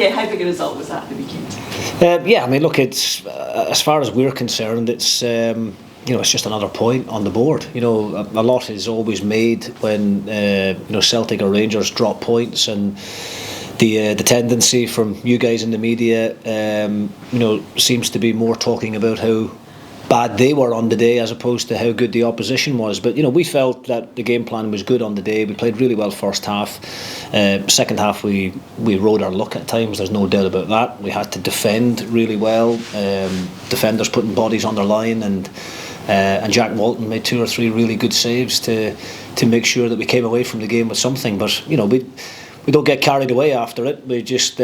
Yeah, how big a result was that at the weekend? Yeah, I mean, look, it's as far as we're concerned, it's it's just another point on the board. A lot is always made when Celtic or Rangers drop points, and the tendency from you guys in the media, seems to be more talking about how bad they were on the day as opposed to how good the opposition was. But we felt that the game plan was good on the day. We played really well first half. Second half we rode our luck at times, there's no doubt about that. We had to defend really well, defenders putting bodies on their line, and Jack Walton made 2 or 3 really good saves to make sure that we came away from the game with something. But we don't get carried away after it. We just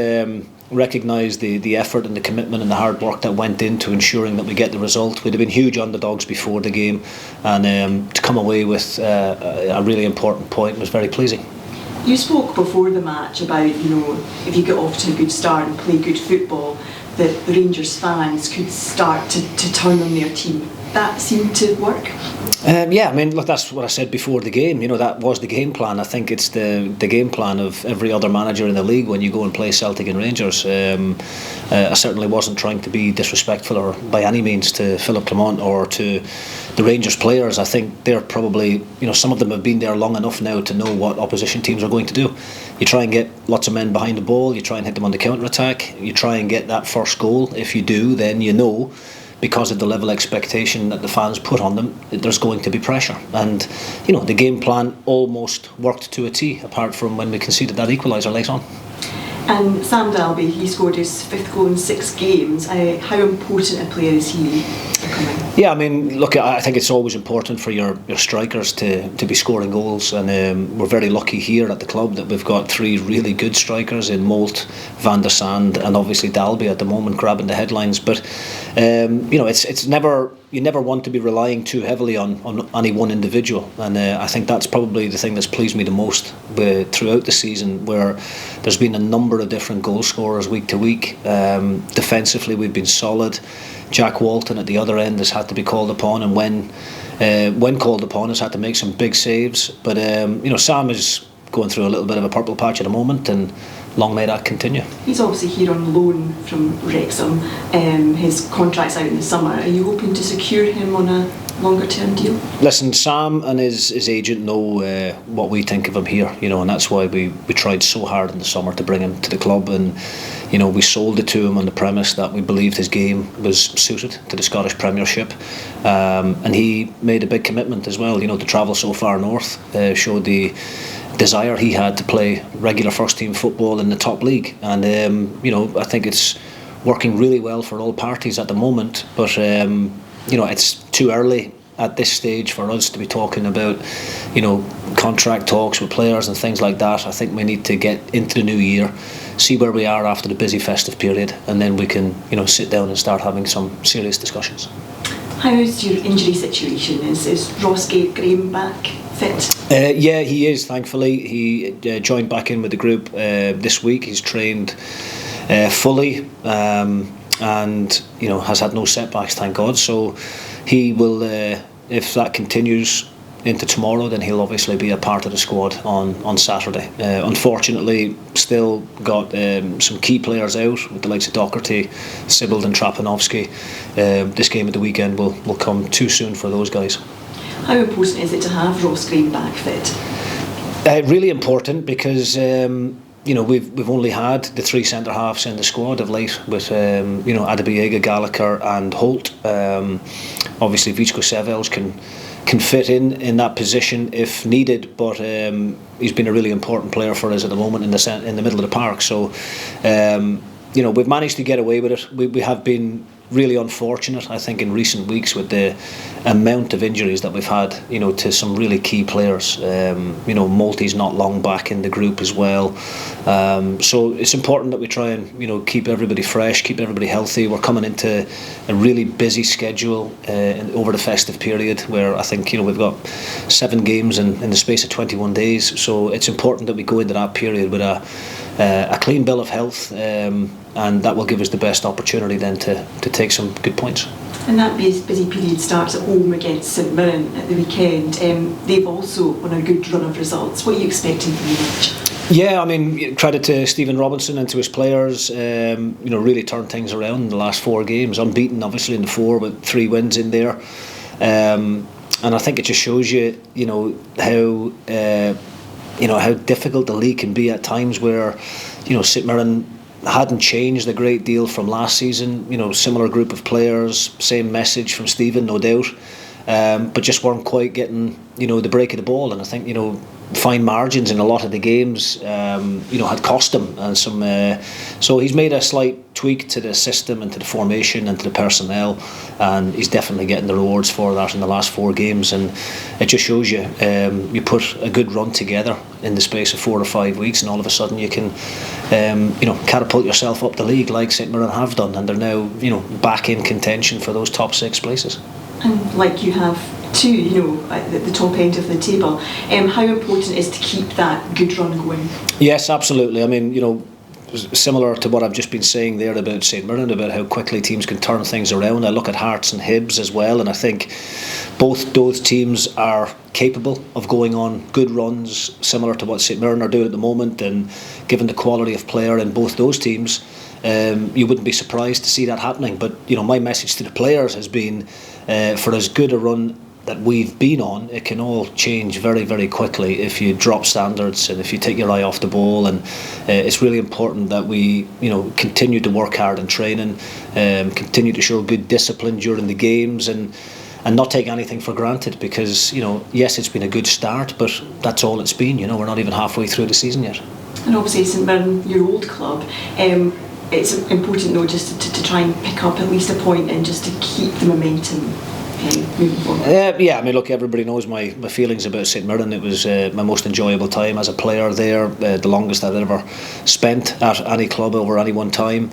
recognise the effort and the commitment and the hard work that went into ensuring that we get the result. We'd have been huge underdogs before the game, and to come away with a really important point was very pleasing. You spoke before the match about, if you get off to a good start and play good football, that the Rangers fans could start to turn on their team. That seemed to work? Yeah, I mean, look, that's what I said before the game. That was the game plan. I think it's the game plan of every other manager in the league when you go and play Celtic and Rangers. I certainly wasn't trying to be disrespectful or by any means to Philip Clement or to the Rangers players. I think they're probably, some of them have been there long enough now to know what opposition teams are going to do. You try and get lots of men behind the ball, you try and hit them on the counter-attack, you try and get that first goal. If you do, then because of the level of expectation that the fans put on them, there's going to be pressure. And the game plan almost worked to a T, apart from when we conceded that equaliser late on. And Sam Dalby, he scored his 5th goal in 6 games. How important a player is he becoming? Yeah, I mean, look, I think it's always important for your strikers to be scoring goals, and we're very lucky here at the club that we've got 3 really good strikers in Moult, Van der Sande, and obviously Dalby at the moment grabbing the headlines. But it's never. You never want to be relying too heavily on any one individual, and I think that's probably the thing that's pleased me the most throughout the season, where there's been a number of different goal scorers week to week. Defensively we've been solid. Jack Walton at the other end has had to be called upon, and when called upon has had to make some big saves. But Sam is going through a little bit of a purple patch at the moment, and long may that continue. He's obviously here on loan from Wrexham. His contract's out in the summer. Are you hoping to secure him on a longer term deal? Listen, Sam and his agent know what we think of him here, and that's why we tried so hard in the summer to bring him to the club, and we sold it to him on the premise that we believed his game was suited to the Scottish Premiership, and he made a big commitment as well, to travel so far north, showed the desire he had to play regular first team football in the top league, and I think it's working really well for all parties at the moment. But it's too early at this stage for us to be talking about contract talks with players and things like that. I think we need to get into the new year, see where we are after the busy festive period, and then we can sit down and start having some serious discussions. How is your injury situation? Is Ross Graham back fit? Yeah, he is, thankfully. He joined back in with the group this week. He's trained fully, and has had no setbacks, thank God. So he will, if that continues into tomorrow, then he'll obviously be a part of the squad on Saturday. Unfortunately, still got some key players out with the likes of Docherty, Sibbald and Trapanovsky. This game at the weekend will come too soon for those guys. How important is it to have Ross Graham back fit? Really important, because we've only had the 3 centre halves in the squad of late with Adebiega, Gallagher and Holt. Obviously Vichko Sevels can fit in that position if needed, but he's been a really important player for us at the moment in the middle of the park. So we've managed to get away with it. We have been really unfortunate, I think, in recent weeks with the amount of injuries that we've had, to some really key players. Malty's not long back in the group as well. So it's important that we try and keep everybody fresh, keep everybody healthy. We're coming into a really busy schedule over the festive period, where I think we've got 7 games in the space of 21 days. So it's important that we go into that period with a clean bill of health, and that will give us the best opportunity then to take some good points. And that busy period starts at home against St Mirren at the weekend. They've also on a good run of results. What are you expecting from the match? Yeah, I mean, credit to Stephen Robinson and to his players. Really turned things around in the last 4 games. Unbeaten, obviously, in the 4, with 3 wins in there. And I think it just shows you, how difficult the league can be at times. Where, St Mirren hadn't changed a great deal from last season. Similar group of players, same message from Stephen, no doubt. But just weren't quite getting, the break of the ball. And I think, fine margins in a lot of the games, had cost him. And so he's made a slight tweak to the system and to the formation and to the personnel, and he's definitely getting the rewards for that in the last 4 games. And it just shows you, you put a good run together in the space of 4 or 5 weeks, and all of a sudden you can, catapult yourself up the league like St Mirren have done, and they're now, back in contention for those top 6 places. And like you have too, at the top end of the table, how important is to keep that good run going? Yes, absolutely. I mean, similar to what I've just been saying there about St Mirren, about how quickly teams can turn things around, I look at Hearts and Hibs as well, and I think both those teams are capable of going on good runs similar to what St Mirren are doing at the moment. And given the quality of player in both those teams, you wouldn't be surprised to see that happening. But my message to the players has been, for as good a run that we've been on, it can all change very, very quickly if you drop standards and if you take your eye off the ball. And it's really important that we continue to work hard in training, continue to show good discipline during the games, and not take anything for granted, because yes, it's been a good start, but that's all it's been. We're not even halfway through the season yet. And obviously St Mirren, your old club, it's important though just to try and pick up at least a point and just to keep the momentum moving forward. I mean, look, everybody knows my feelings about St Mirren. It was my most enjoyable time as a player there, the longest I've ever spent at any club over any one time,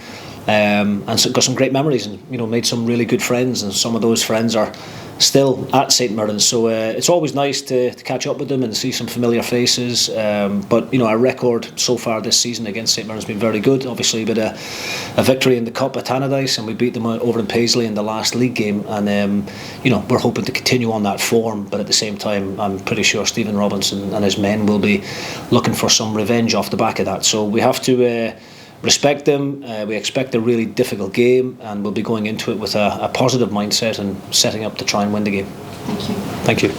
and so got some great memories, and made some really good friends, and some of those friends are still at St Mirren, so it's always nice to catch up with them and see some familiar faces, but our record so far this season against St Mirren has been very good. Obviously with a victory in the Cup at Tannadice, and we beat them over in Paisley in the last league game, and we're hoping to continue on that form, but at the same time I'm pretty sure Stephen Robinson and his men will be looking for some revenge off the back of that. So we have to respect them. We expect a really difficult game, and we'll be going into it with a positive mindset and setting up to try and win the game. Thank you.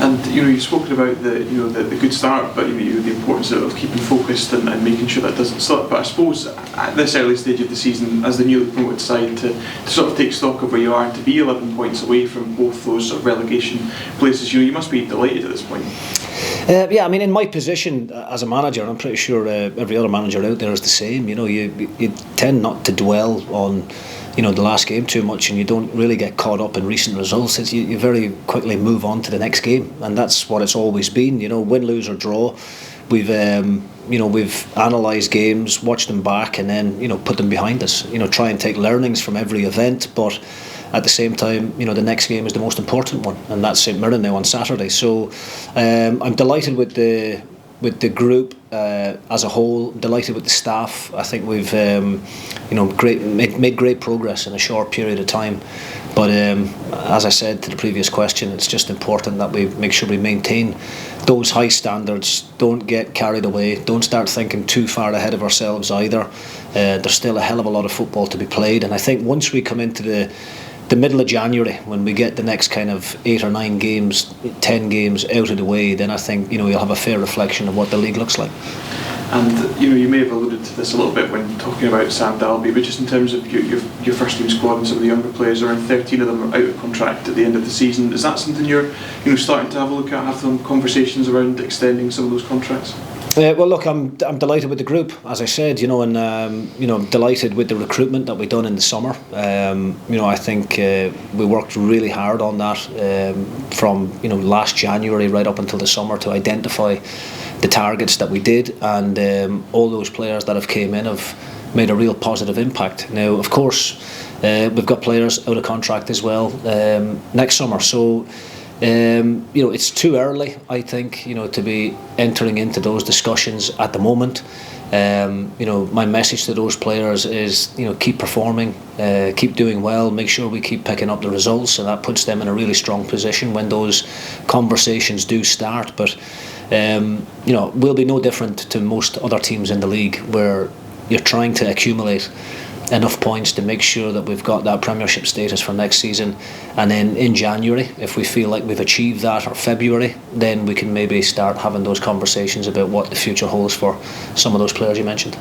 And you've spoken about the good start, but the importance of keeping focused and making sure that doesn't slip. But I suppose at this early stage of the season, as the newly promoted side, to sort of take stock of where you are and to be 11 points away from both those sort of relegation places, you must be delighted at this point. I mean, in my position as a manager, and I'm pretty sure every other manager out there is the same. You tend not to dwell on the last game too much, and you don't really get caught up in recent results. You very quickly move on to the next game, and that's what it's always been. Win, lose or draw. We've analysed games, watched them back, and then put them behind us. Try and take learnings from every event, but at the same time, the next game is the most important one, and that's St Mirren now on Saturday. So I'm delighted with the group as a whole, delighted with the staff. I think we've made great progress in a short period of time. But as I said to the previous question, it's just important that we make sure we maintain those high standards, don't get carried away, don't start thinking too far ahead of ourselves either. There's still a hell of a lot of football to be played, and I think once we come into the middle of January, when we get the next kind of 8 or 9 games, 10 games out of the way, then I think you'll have a fair reflection of what the league looks like. And you may have alluded to this a little bit when talking about Sam Dalby, but just in terms of your first team squad and some of the younger players, around 13 of them are out of contract at the end of the season. Is that something you're starting to have a look at, have some conversations around extending some of those contracts? Well, look, I'm delighted with the group, as I said, and I'm delighted with the recruitment that we've done in the summer. I think we worked really hard on that from last January right up until the summer to identify the targets that we did, and all those players that have came in have made a real positive impact. Now, of course, we've got players out of contract as well next summer, so. It's too early, I think, to be entering into those discussions at the moment. My message to those players is, keep performing, keep doing well, make sure we keep picking up the results, and that puts them in a really strong position when those conversations do start. But We'll be no different to most other teams in the league, where you're trying to accumulate enough points to make sure that we've got that Premiership status for next season, and then in January, if we feel like we've achieved that, or February, then we can maybe start having those conversations about what the future holds for some of those players you mentioned.